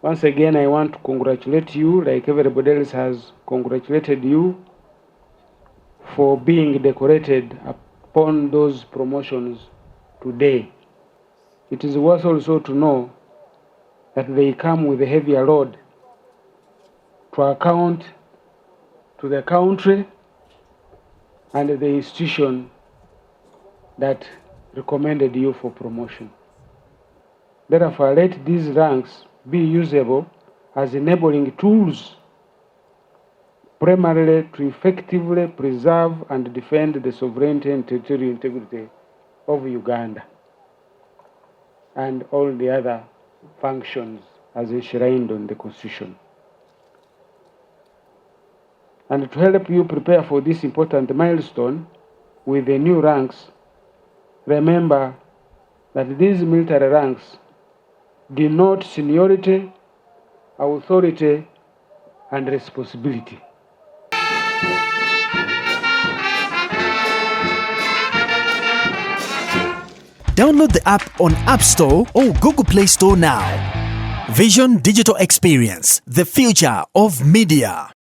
Once again, I want to congratulate you, like everybody else has congratulated you, for being decorated upon those promotions today. It is worth also to know that they come with a heavier load to account to the country and the institution that recommended you for promotion. Therefore, let these ranks be usable as enabling tools, primarily to effectively preserve and defend the sovereignty and territorial integrity of Uganda and all the other functions as enshrined on the Constitution. And to help you prepare for this important milestone with the new ranks, remember that these military ranks denote seniority, authority, and responsibility. Download the app on App Store or Google Play Store now. Vision Digital Experience, the future of media.